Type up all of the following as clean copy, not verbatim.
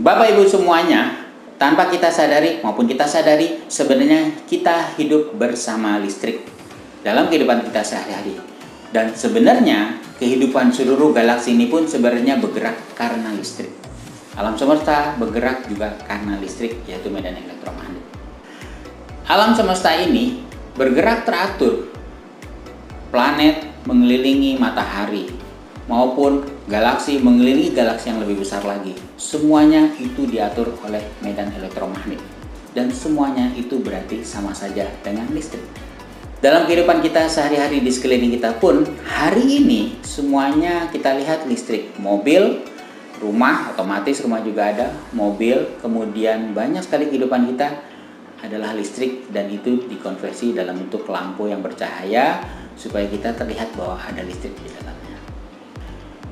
Bapak Ibu semuanya, tanpa kita sadari maupun kita sadari, sebenarnya kita hidup bersama listrik dalam kehidupan kita sehari-hari. Dan sebenarnya kehidupan seluruh galaksi ini pun sebenarnya bergerak karena listrik. Alam semesta bergerak juga karena listrik, yaitu medan elektromagnetik. Alam semesta ini bergerak teratur. Planet mengelilingi matahari maupun galaksi mengelilingi galaksi yang lebih besar lagi. Semuanya itu diatur oleh medan elektromagnetik. Dan semuanya itu berarti sama saja dengan listrik. Dalam kehidupan kita sehari-hari di sekeliling kita pun, hari ini semuanya kita lihat listrik. Mobil, rumah, otomatis rumah juga ada, mobil, kemudian banyak sekali kehidupan kita adalah listrik, dan itu dikonversi dalam bentuk lampu yang bercahaya supaya kita terlihat bahwa ada listrik di dalamnya.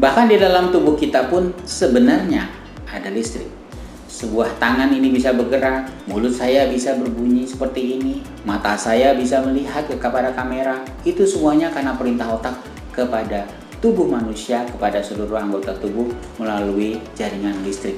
Bahkan di dalam tubuh kita pun sebenarnya ada listrik. Sebuah tangan ini bisa bergerak, mulut saya bisa berbunyi seperti ini, mata saya bisa melihat kepada kamera. Itu semuanya karena perintah otak kepada tubuh manusia, kepada seluruh anggota tubuh melalui jaringan listrik.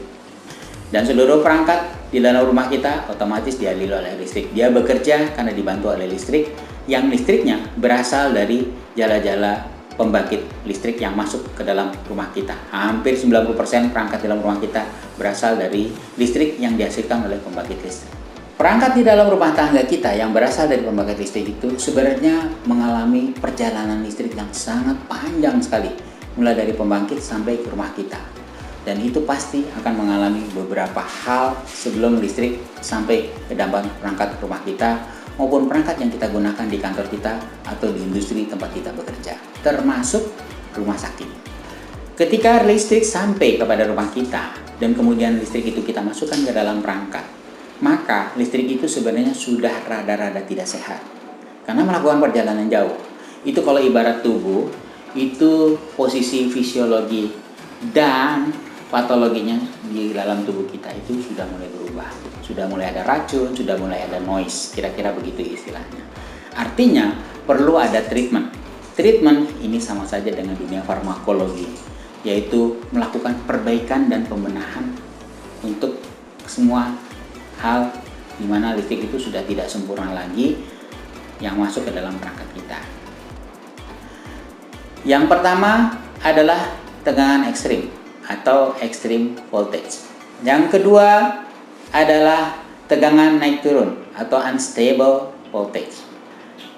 Dan seluruh perangkat di dalam rumah kita otomatis dialiri oleh listrik. Dia bekerja karena dibantu oleh listrik, yang listriknya berasal dari jala-jala pembangkit listrik yang masuk ke dalam rumah kita. Hampir 90% perangkat dalam rumah kita berasal dari listrik yang dihasilkan oleh pembangkit listrik. Perangkat di dalam rumah tangga kita yang berasal dari pembangkit listrik itu sebenarnya mengalami perjalanan listrik yang sangat panjang sekali, mulai dari pembangkit sampai ke rumah kita. Dan itu pasti akan mengalami beberapa hal sebelum listrik sampai ke dalam perangkat rumah kita maupun perangkat yang kita gunakan di kantor kita atau di industri tempat kita bekerja, termasuk rumah sakit. Ketika listrik sampai kepada rumah kita dan kemudian listrik itu kita masukkan ke dalam perangkat, maka listrik itu sebenarnya sudah rada-rada tidak sehat karena melakukan perjalanan jauh. Itu kalau ibarat tubuh, itu posisi fisiologi dan patologinya di dalam tubuh kita itu sudah mulai berubah. Sudah mulai ada racun, sudah mulai ada noise, kira-kira begitu istilahnya. Artinya perlu ada treatment. Treatment ini sama saja dengan dunia farmakologi, yaitu melakukan perbaikan dan pembenahan untuk semua hal di mana listrik itu sudah tidak sempurna lagi yang masuk ke dalam perangkat kita. Yang pertama adalah tegangan ekstrim atau extreme voltage. Yang kedua adalah tegangan naik turun atau unstable voltage.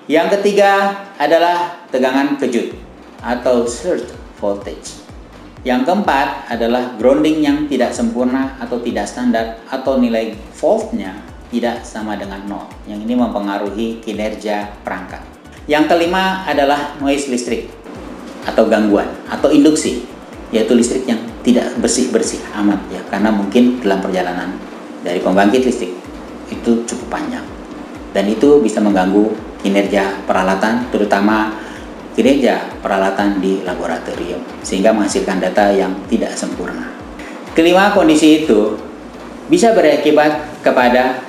Yang ketiga adalah tegangan kejut atau surge voltage. Yang keempat adalah grounding yang tidak sempurna atau tidak standar atau nilai voltnya tidak sama dengan 0. Yang ini mempengaruhi kinerja perangkat. Yang kelima adalah noise listrik atau gangguan atau induksi, yaitu listrik yang tidak bersih-bersih amat ya, karena mungkin dalam perjalanan dari pembangkit listrik itu cukup panjang dan itu bisa mengganggu kinerja peralatan, terutama kinerja peralatan di laboratorium, sehingga menghasilkan data yang tidak sempurna. Kelima, kondisi itu bisa berakibat kepada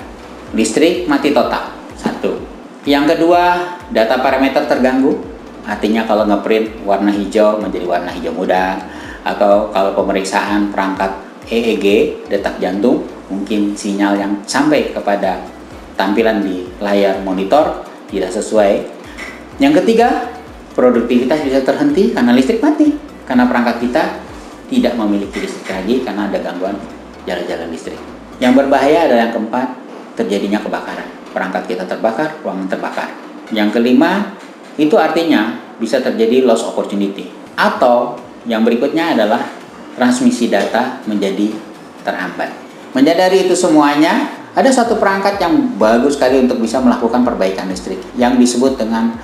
listrik mati total. Satu. Yang kedua, data parameter terganggu, artinya kalau ngeprint warna hijau menjadi warna hijau muda, atau kalau pemeriksaan perangkat EEG, detak jantung, mungkin sinyal yang sampai kepada tampilan di layar monitor tidak sesuai. Yang ketiga, produktivitas bisa terhenti karena listrik mati, karena perangkat kita tidak memiliki listrik lagi karena ada gangguan jalan-jalan listrik. Yang berbahaya adalah yang keempat, terjadinya kebakaran. Perangkat kita terbakar, ruangan terbakar. Yang kelima, itu artinya bisa terjadi loss opportunity. Atau yang berikutnya adalah transmisi data menjadi terhambat. Menyadari itu semuanya, ada satu perangkat yang bagus sekali untuk bisa melakukan perbaikan listrik yang disebut dengan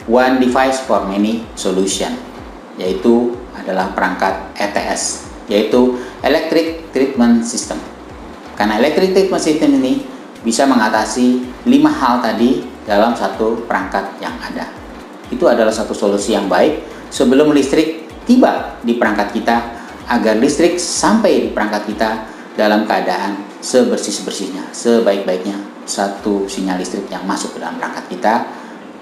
One Device for Many Solution, yaitu adalah perangkat ETS, yaitu Electric Treatment System. Karena Electric Treatment System ini bisa mengatasi 5 hal tadi dalam satu perangkat yang ada. Itu adalah satu solusi yang baik sebelum listrik tiba di perangkat kita, agar listrik sampai di perangkat kita dalam keadaan sebersih-bersihnya, sebaik-baiknya satu sinyal listrik yang masuk ke dalam perangkat kita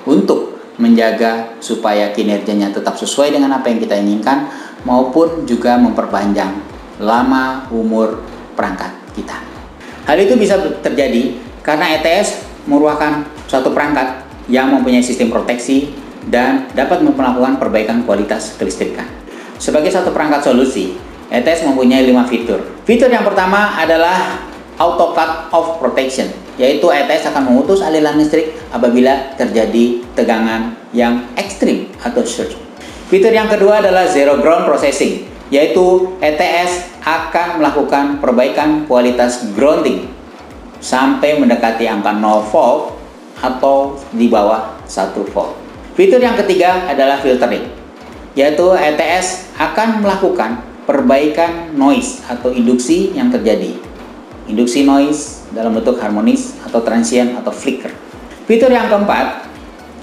untuk menjaga supaya kinerjanya tetap sesuai dengan apa yang kita inginkan, maupun juga memperpanjang lama umur perangkat kita. Hal itu bisa terjadi karena ETS merupakan suatu perangkat yang mempunyai sistem proteksi dan dapat melakukan perbaikan kualitas kelistrikan. Sebagai satu perangkat solusi, ETS mempunyai 5 fitur. Fitur yang pertama adalah Auto Cut Off Protection, yaitu ETS akan memutus aliran listrik apabila terjadi tegangan yang ekstrim atau surge. Fitur yang kedua adalah Zero Ground Processing, yaitu ETS akan melakukan perbaikan kualitas grounding sampai mendekati angka 0 volt atau di bawah 1 volt. Fitur yang ketiga adalah Filtering, yaitu ETS akan melakukan perbaikan noise atau induksi yang terjadi. Induksi noise dalam bentuk harmonis atau transient atau flicker. Fitur yang keempat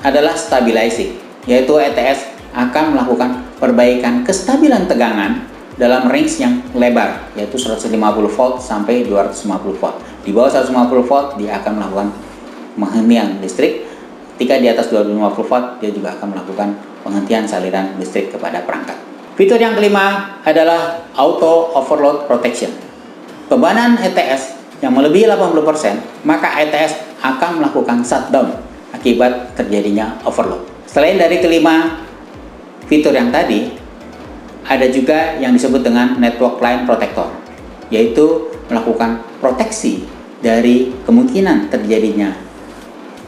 adalah Stabilizing, yaitu ETS akan melakukan perbaikan kestabilan tegangan dalam range yang lebar, yaitu 150 volt sampai 250 volt. Di bawah 150 volt dia akan melakukan penghentian listrik. Ketika di atas 250 volt dia juga akan melakukan penghentian saliran listrik kepada perangkat. Fitur yang kelima adalah Auto Overload Protection. Bebanan ETS yang melebihi 80%, maka ETS akan melakukan shutdown akibat terjadinya overload. Selain dari kelima fitur yang tadi, ada juga yang disebut dengan Network Line Protector, yaitu melakukan proteksi dari kemungkinan terjadinya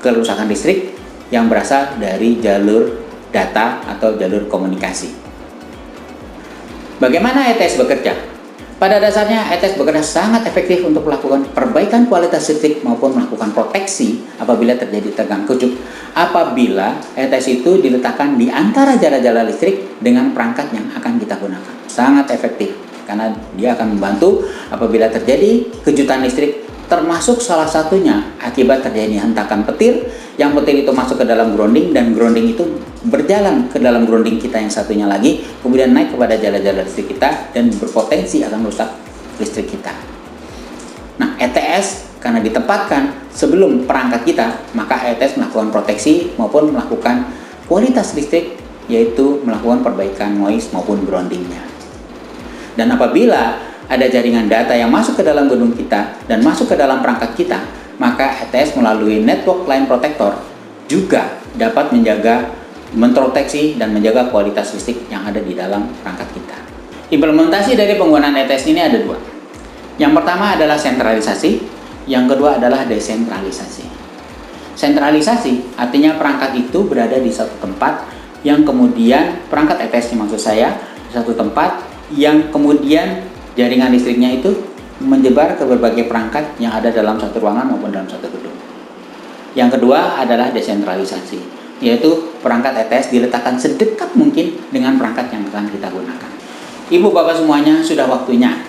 kerusakan listrik yang berasal dari jalur data atau jalur komunikasi. Bagaimana ETS bekerja? Pada dasarnya, ETS bekerja sangat efektif untuk melakukan perbaikan kualitas listrik maupun melakukan proteksi apabila terjadi tegangan kucuk. Apabila ETS itu diletakkan di antara jala-jala listrik dengan perangkat yang akan kita gunakan. Sangat efektif karena dia akan membantu apabila terjadi kejutan listrik, termasuk salah satunya akibat terjadinya hentakan petir, yang petir itu masuk ke dalam grounding dan grounding itu berjalan ke dalam grounding kita yang satunya lagi, kemudian naik kepada jala-jala listrik kita dan berpotensi akan merusak listrik kita. Nah, ETS karena ditempatkan sebelum perangkat kita, maka ETS melakukan proteksi maupun melakukan kualitas listrik, yaitu melakukan perbaikan noise maupun groundingnya. Dan apabila ada jaringan data yang masuk ke dalam gedung kita dan masuk ke dalam perangkat kita, maka ETS melalui Network Line Protector juga dapat menjaga, memproteksi dan menjaga kualitas listrik yang ada di dalam perangkat kita. Implementasi dari penggunaan ETS ini ada dua. Yang pertama adalah sentralisasi, yang kedua adalah desentralisasi. Sentralisasi artinya perangkat itu berada di satu tempat, yang kemudian perangkat ETS maksud saya di satu tempat, yang kemudian jaringan listriknya itu menyebar ke berbagai perangkat yang ada dalam satu ruangan maupun dalam satu gedung. Yang kedua adalah desentralisasi, yaitu perangkat ETS diletakkan sedekat mungkin dengan perangkat yang akan kita gunakan. Ibu bapak semuanya, sudah waktunya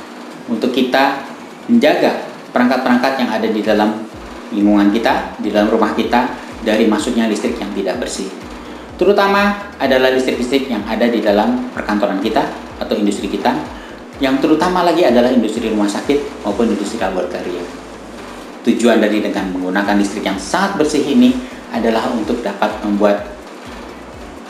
untuk kita menjaga perangkat-perangkat yang ada di dalam lingkungan kita, di dalam rumah kita, dari masuknya listrik yang tidak bersih. Terutama adalah listrik-listrik yang ada di dalam perkantoran kita atau industri kita, yang terutama lagi adalah industri rumah sakit maupun industri laboratorium. Tujuan dari dengan menggunakan listrik yang sangat bersih ini adalah untuk dapat membuat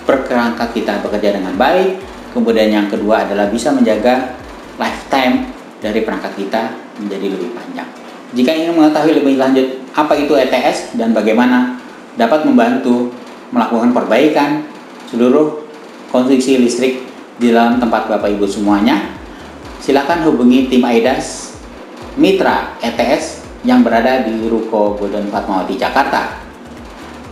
perangkat kita bekerja dengan baik. Kemudian yang kedua adalah bisa menjaga lifetime dari perangkat kita menjadi lebih panjang. Jika ingin mengetahui lebih lanjut apa itu ETS dan bagaimana dapat membantu melakukan perbaikan seluruh konsumsi listrik di dalam tempat Bapak Ibu semuanya, silakan hubungi tim AIDAS Mitra ETS yang berada di Ruko Golden Fatmawati, Jakarta.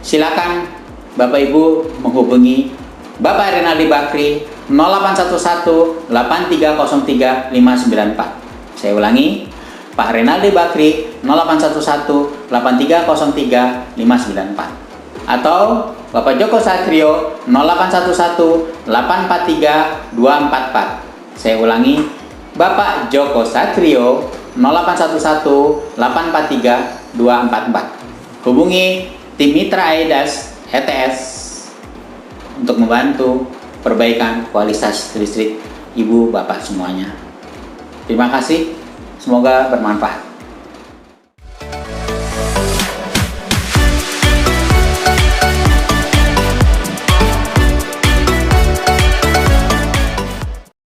Silakan Bapak Ibu menghubungi Bapak Renaldi Bakri 0811 8303 594. Saya ulangi, Pak Renaldi Bakri 0811 8303 594. Atau Bapak Joko Satrio 0811 843 244. Saya ulangi, Bapak Joko Satrio 0811 843 244. Hubungi tim Mitra AIDAS ETS untuk membantu perbaikan kualitas listrik ibu bapak semuanya. Terima kasih, semoga bermanfaat.